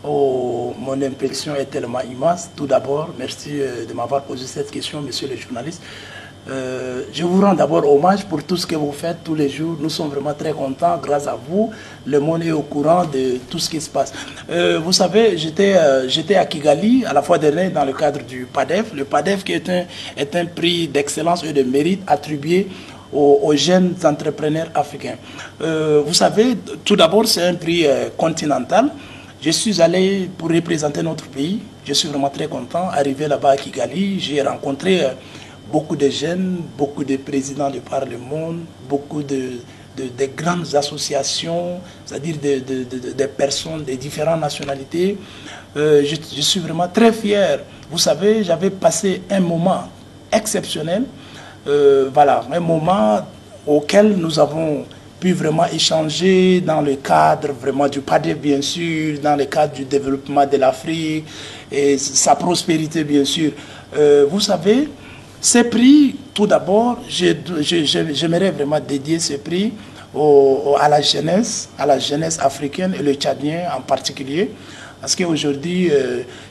Oh, mon impression est tellement immense. Tout d'abord, merci de m'avoir posé cette question, monsieur le journaliste. Je vous rends d'abord hommage pour tout ce que vous faites tous les jours. Nous sommes vraiment très contents. Grâce à vous, le monde est au courant de tout ce qui se passe. Vous savez, j'étais à Kigali à la fois dernière dans le cadre du PADEF. Le PADEF qui est un prix d'excellence et de mérite attribué aux jeunes entrepreneurs africains. Vous savez, tout d'abord, c'est un prix continental. Je suis allé pour représenter notre pays. Je suis vraiment très content. Arrivé là-bas à Kigali, j'ai rencontré beaucoup de jeunes, beaucoup de présidents de par le monde, beaucoup de grandes associations, c'est-à-dire des personnes de différentes nationalités. Je suis vraiment très fier. Vous savez, j'avais passé un moment exceptionnel. Voilà, un moment auquel nous avons pu vraiment échanger dans le cadre vraiment du PADEF, bien sûr, dans le cadre du développement de l'Afrique et sa prospérité, bien sûr. Vous savez, ces prix, tout d'abord, j'aimerais vraiment dédier ce prix à la jeunesse africaine et le Tchadien en particulier. Parce qu'aujourd'hui,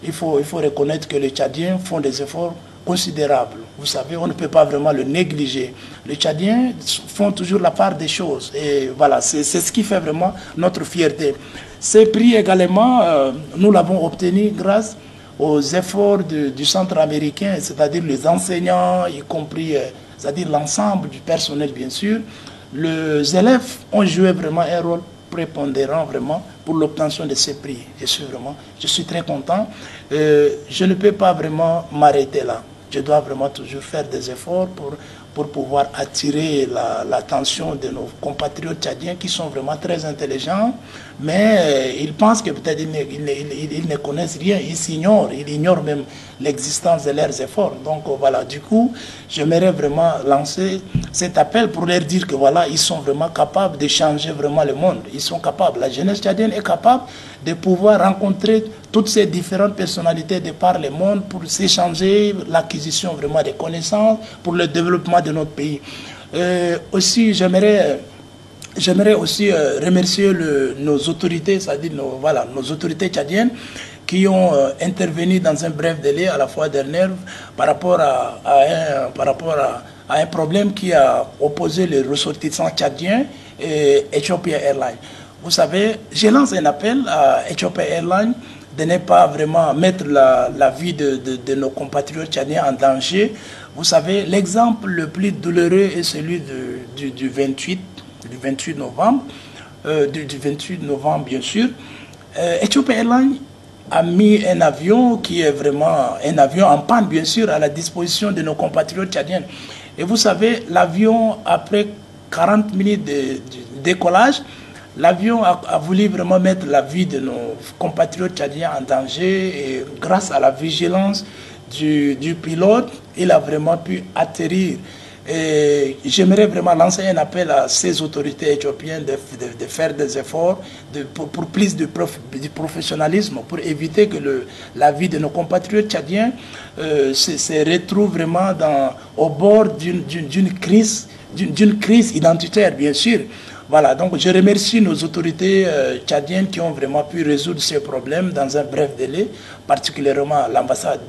il faut reconnaître que les Tchadiens font des efforts considérables. Vous savez, on ne peut pas vraiment le négliger. Les Tchadiens font toujours la part des choses. Et voilà, c'est ce qui fait vraiment notre fierté. Ces prix également, nous l'avons obtenu grâce aux efforts du centre américain, c'est-à-dire les enseignants, y compris, c'est-à-dire l'ensemble du personnel, bien sûr. Les élèves ont joué vraiment un rôle prépondérant vraiment pour l'obtention de ces prix. Je suis très content. Je ne peux pas vraiment m'arrêter là. Je dois vraiment toujours faire des efforts pour pouvoir attirer l'attention de nos compatriotes tchadiens qui sont vraiment très intelligents, mais ils pensent que peut-être ils ne connaissent rien, ils ignorent même l'existence de leurs efforts. Donc voilà, du coup, j'aimerais vraiment lancer cet appel pour leur dire que voilà, ils sont vraiment capables de changer vraiment le monde. Ils sont capables, la jeunesse tchadienne est capable de pouvoir rencontrer toutes ces différentes personnalités de par le monde pour s'échanger l'acquisition vraiment des connaissances, pour le développement de notre pays. Aussi, j'aimerais aussi remercier nos autorités, c'est-à-dire nos autorités tchadiennes qui ont intervenu dans un bref délai à la fois dernière par rapport à un problème qui a opposé les ressortissants tchadiens et Ethiopia Airlines. Vous savez, je lance un appel à Ethiopia Airlines de ne pas vraiment mettre la vie de nos compatriotes tchadiens en danger. Vous savez, l'exemple le plus douloureux est celui du 28 novembre, du 28 novembre bien sûr. Ethiopia Airlines a mis un avion qui est vraiment un avion en panne bien sûr à la disposition de nos compatriotes tchadiens. Et vous savez, l'avion, après 40 minutes de décollage, l'avion a voulu vraiment mettre la vie de nos compatriotes tchadiens en danger et grâce à la vigilance du pilote, il a vraiment pu atterrir. Et j'aimerais vraiment lancer un appel à ces autorités éthiopiennes de faire des efforts pour plus de professionnalisme, pour éviter que la vie de nos compatriotes tchadiens se retrouve vraiment au bord d'une crise identitaire, bien sûr. Voilà, donc je remercie nos autorités tchadiennes qui ont vraiment pu résoudre ces problèmes dans un bref délai, particulièrement l'ambassade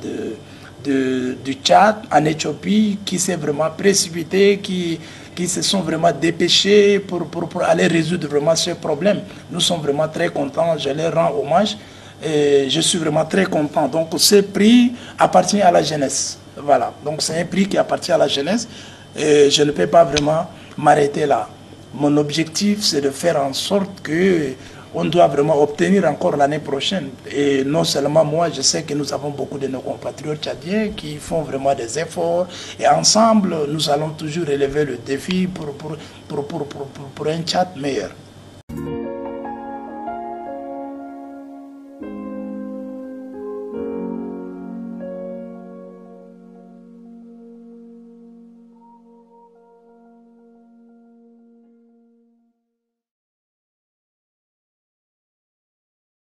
du Tchad en Éthiopie qui s'est vraiment précipité, qui se sont vraiment dépêchés pour aller résoudre vraiment ce problème. Nous sommes vraiment très contents, je leur rends hommage et je suis vraiment très content. Donc ce prix appartient à la jeunesse. Voilà, donc c'est un prix qui appartient à la jeunesse et je ne peux pas vraiment m'arrêter là. Mon objectif, c'est de faire en sorte que on doit vraiment obtenir encore l'année prochaine. Et non seulement moi, je sais que nous avons beaucoup de nos compatriotes tchadiens qui font vraiment des efforts. Et ensemble, nous allons toujours relever le défi pour un Tchad meilleur.